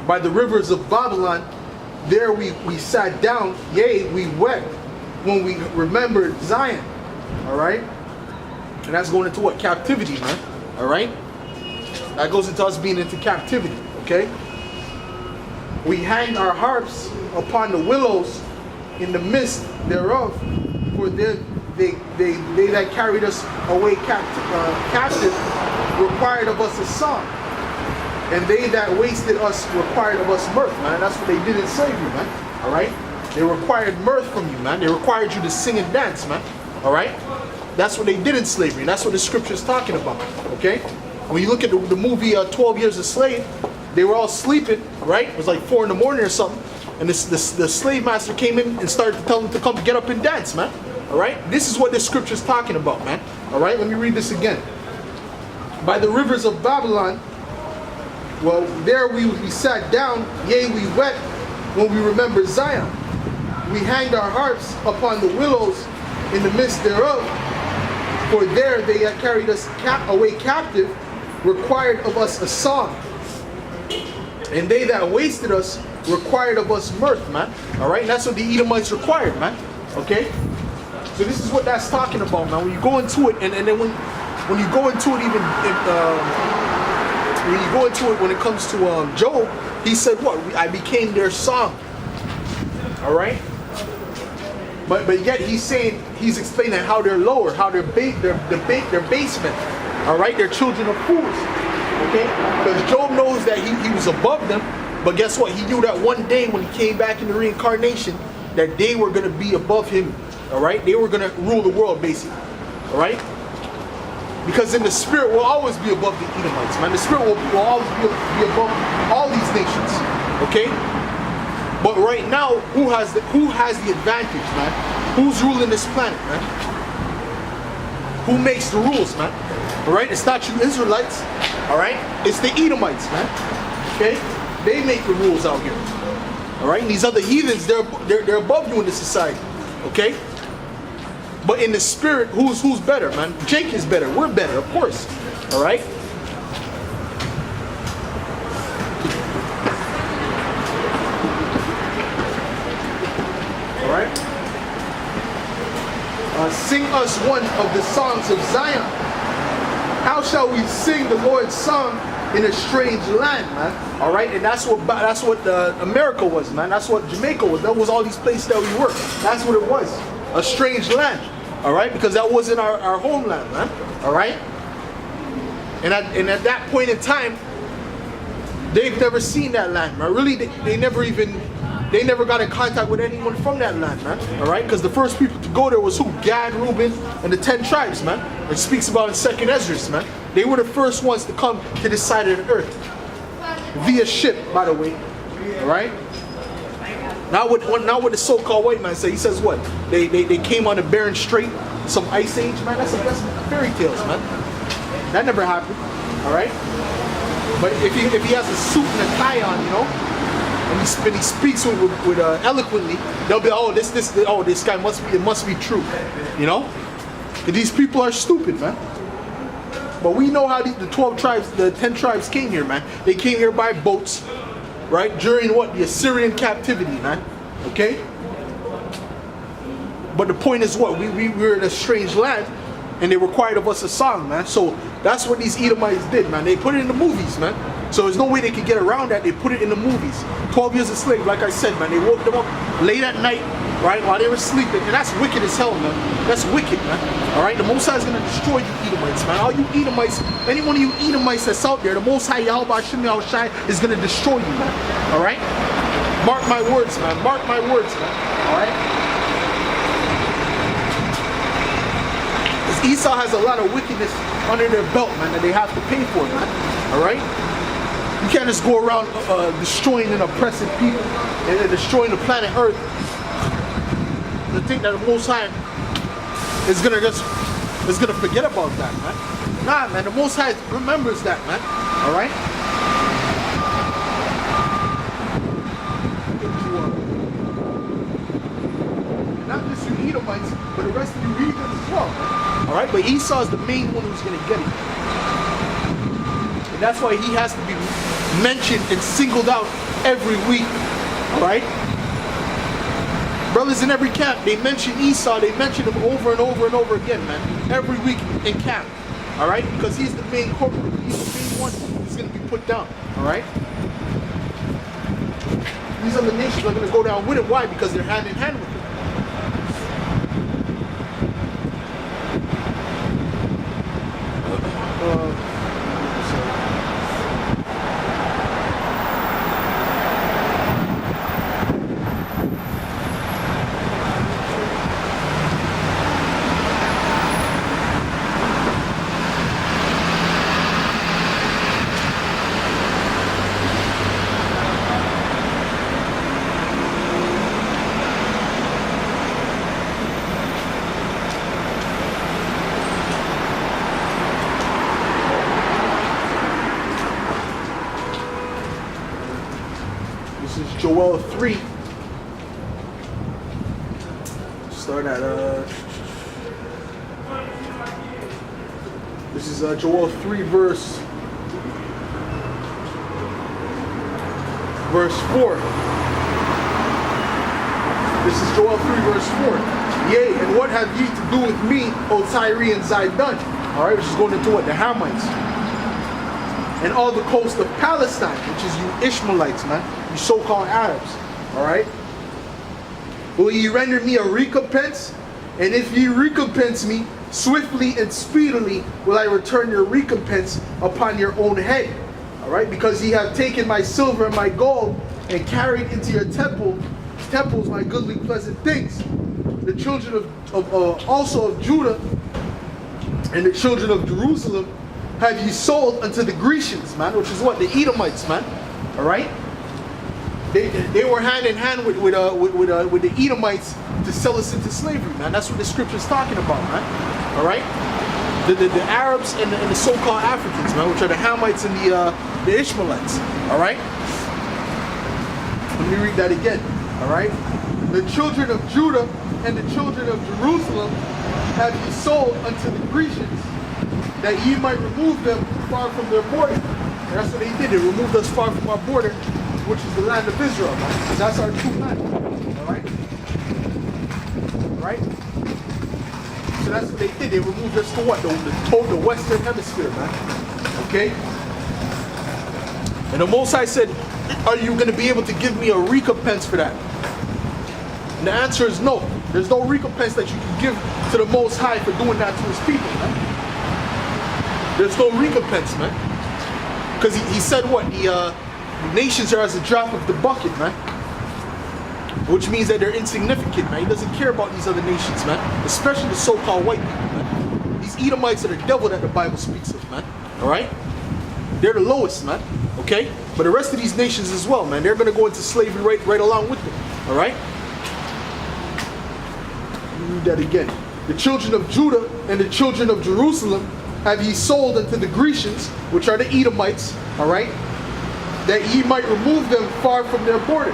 by the rivers of Babylon, there we sat down, yea, we wept when we remembered Zion. All right? And that's going into what? Captivity, man. All right? That goes into us being into captivity, okay? We hanged our harps upon the willows in the midst thereof, for they that carried us away captive required of us a song. And they that wasted us required of us mirth, man. That's what they did in slavery, man. All right? They required mirth from you, man. They required you to sing and dance, man. All right? That's what they did in slavery. And that's what the scripture is talking about, okay? When you look at the movie 12 Years a Slave, they were all sleeping, right? It was like 4 in the morning or something. And the slave master came in and started to tell them to come get up and dance, man. All right? This is what this scripture is talking about, man. All right? Let me read this again. By the rivers of Babylon, well, there we sat down, yea, we wept when we remembered Zion. We hanged our harps upon the willows in the midst thereof, for there they that carried us away captive required of us a song. And they that wasted us required of us mirth, man. All right, and that's what the Edomites required, man. Okay, so this is what that's talking about, man. When you go into it, and then when you go into it, even when you go into it, when it comes to Job, he said, "What? I became their song." All right, but yet he's explaining how they're lower, how they're basement. All right, they're children of fools. Okay, because Job knows that he was above them, but guess what? He knew that one day when he came back in the reincarnation, that they were going to be above him. All right, they were going to rule the world, basically. All right, because in the spirit we'll always be above the Edomites, man. The spirit will always be above all these nations. Okay, but right now, who has the advantage, man? Who's ruling this planet, man? Who makes the rules, man? All right, it's not you Israelites. All right, it's the Edomites, man. Okay, they make the rules out here. All right, and these other heathens, they're above you in this society. Okay, but in the spirit, who's better, man? Jake is better. We're better, of course. All right. All right. Sing us one of the songs of Zion. How shall we sing the Lord's song in a strange land, man? All right, and that's what America was, man. That's what Jamaica was. That was all these places that we were. That's what it was, a strange land. All right, because that wasn't our homeland, man. All right, and at that point in time, they've never seen that land, man. Really, they never got in contact with anyone from that land, man. All right, because the first people to go there was who? Gad, Reuben, and the 10 tribes, man. It speaks about in 2nd Esdras, man. They were the first ones to come to this side of the earth via ship, by the way. All right. Now what the so-called white man say? He says what? They came on a barren strait, some ice age, man. That's fairy tales, man. That never happened. All right. But if he has a suit and a tie on, you know, and he speaks with eloquently, they'll be, oh, this guy must be true, you know. And these people are stupid, man. But we know how the 12 tribes, the 10 tribes came here, man. They came here by boats, right? During what? The Assyrian captivity, man. Okay? But the point is what? We were in a strange land, and they required of us a song, man. So that's what these Edomites did, man. They put it in the movies, man. So there's no way they could get around that. They put it in the movies. 12 Years a Slave, like I said, man. They woke them up late at night, right, while they were sleeping. And that's wicked as hell, man. That's wicked, man. All right? The Most High is going to destroy you Edomites, man. All you Edomites, any one of you Edomites that's out there, the Most High, Yahweh Shem Yahushai, is going to destroy you, man. All right? Mark my words, man. Mark my words, man. All right? Because Esau has a lot of wickedness under their belt, man, that they have to pay for, man. All right? You can't just go around destroying and oppressing people and destroying the planet Earth to think that the Most High is gonna forget about that, man. Nah, man, the Most High remembers that, man. All right. Not just you Edomites, but the rest of you heathens as well, man. All right, but Esau is the main one who's gonna get it. And that's why he has to be mentioned and singled out every week. All right? Brothers in every camp, they mention Esau. They mention him over and over and over again, man. Every week in camp. All right? Because he's the main corporate. He's the main one who's going to be put down. All right? These other nations are going to go down with him. Why? Because they're hand in hand with him. Joel 3. Start at this is Joel 3 verse 4. This is Joel 3 verse 4. Yea, and what have ye to do with me, O Tyre and Zidon? Alright, which is going into what? The Hamites. And all the coast of Palestine, which is you Ishmaelites, man. You so-called Arabs. Alright? Will ye render me a recompense? And if ye recompense me, swiftly and speedily will I return your recompense upon your own head. Alright? Because ye have taken my silver and my gold and carried into your temples my goodly pleasant things. The children of also of Judah and the children of Jerusalem have ye sold unto the Grecians, man, which is what? The Edomites, man. Alright? They were hand in hand with the Edomites to sell us into slavery, man. That's what the scripture is talking about, man. Alright? The Arabs and the so-called Africans, man, which are the Hamites and the Ishmaelites. Alright? Let me read that again. Alright? The children of Judah and the children of Jerusalem have ye sold unto the Grecians, that ye might remove them far from their border. And that's what they did. They removed us far from our border, which is the land of Israel, man. Because that's our true land. Alright? Right? So that's what they did. They removed us to what? The Western Hemisphere, man. Okay? And the Most High said, are you going to be able to give me a recompense for that? And the answer is no. There's no recompense that you can give to the Most High for doing that to his people, man. There's no recompense, man. Because he said what? The nations are as a drop of the bucket, man. Which means that they're insignificant, man. He doesn't care about these other nations, man. Especially the so-called white people, man. These Edomites are the devil that the Bible speaks of, man. Alright? They're the lowest, man. Okay? But the rest of these nations as well, man. They're going to go into slavery right along with them. Alright? Let me read that again. The children of Judah and the children of Jerusalem have ye sold unto the Grecians, which are the Edomites, alright, that ye might remove them far from their border.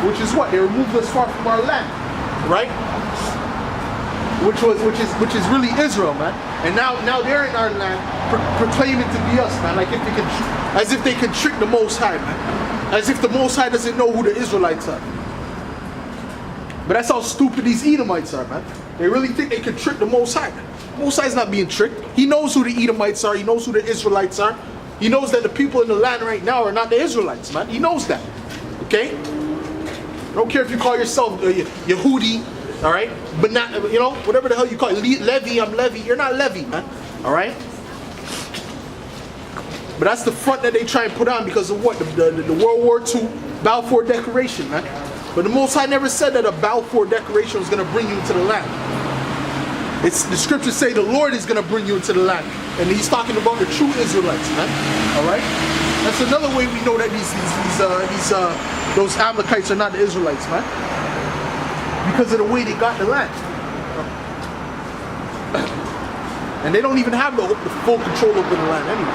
Which is what? They removed us far from our land. Right? Which is really Israel, man. And now they're in our land proclaiming to be us, man. Like as if they can trick the Most High, man. As if the Most High doesn't know who the Israelites are. But that's how stupid these Edomites are, man. They really think they can trick the Most High, man. The Most High's not being tricked. He knows who the Edomites are. He knows who the Israelites are. He knows that the people in the land right now are not the Israelites, man. He knows that. Okay? I don't care if you call yourself Yehudi, all right? But not, you know, whatever the hell you call it. Levi, I'm Levi. You're not Levi, man. All right? But that's the front that they try and put on because of what? The World War II Balfour Declaration, man. But the Most High never said that a Balfour Declaration was going to bring you into the land. It's the scriptures say the Lord is going to bring you into the land. And he's talking about the true Israelites, man. All right? That's another way we know that those Amalekites are not the Israelites, man. Because of the way they got the land. And they don't even have the full control over the land anyway.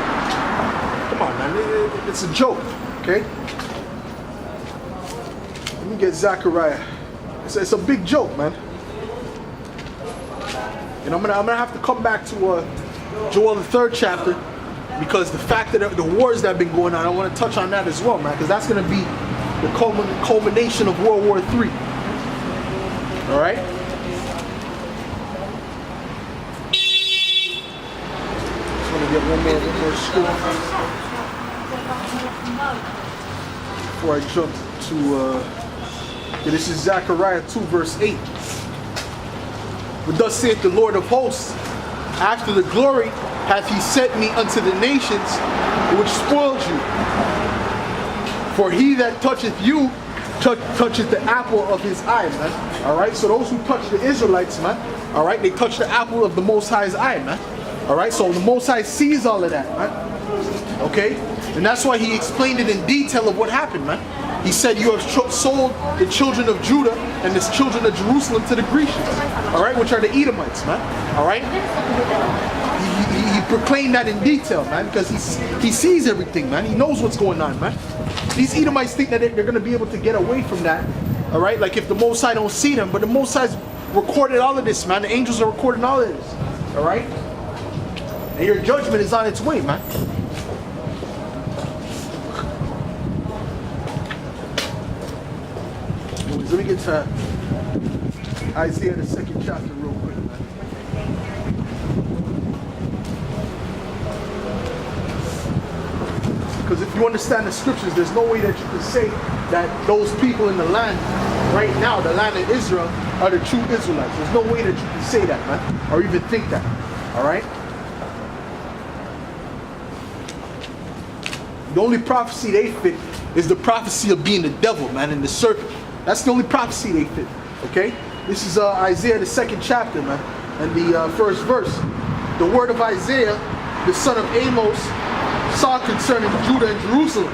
Come on, man. It's a joke, okay? Let me get Zechariah. It's a big joke, man. And I'm gonna have to come back to Joel the 3rd chapter. because the fact that the wars that have been going on, I want to touch on that as well, man, because that's going to be the culmination of World War III. All right? Just want to get one more score before I jump to, this is Zechariah 2 verse 8. But thus saith the Lord of hosts, after the glory hath he sent me unto the nations which spoiled you. For he that toucheth you, toucheth the apple of his eye, man. Alright, so those who touch the Israelites, man, alright, they touch the apple of the Most High's eye, man. Alright, so the Most High sees all of that, man. Okay? And that's why he explained it in detail of what happened, man. He said, you have sold the children of Judah and the children of Jerusalem to the Grecians, all right, which are the Edomites, man, all right? He proclaimed that in detail, man, because he sees everything, man. He knows what's going on, man. These Edomites think that they're going to be able to get away from that, all right, like if the Most High don't see them, but the Most High's recorded all of this, man. The angels are recording all of this, all right? And your judgment is on its way, man. Let me get to Isaiah the 2nd chapter real quick, man. Because if you understand the scriptures, there's no way that you can say that those people in the land right now, the land of Israel, are the true Israelites. There's no way that you can say that, man, or even think that. All right? The only prophecy they fit is the prophecy of being the devil, man, and the serpent. That's the only prophecy they fit, okay? This is Isaiah the 2nd chapter, man, and the first verse. The word of Isaiah, the son of Amos, saw concerning Judah and Jerusalem.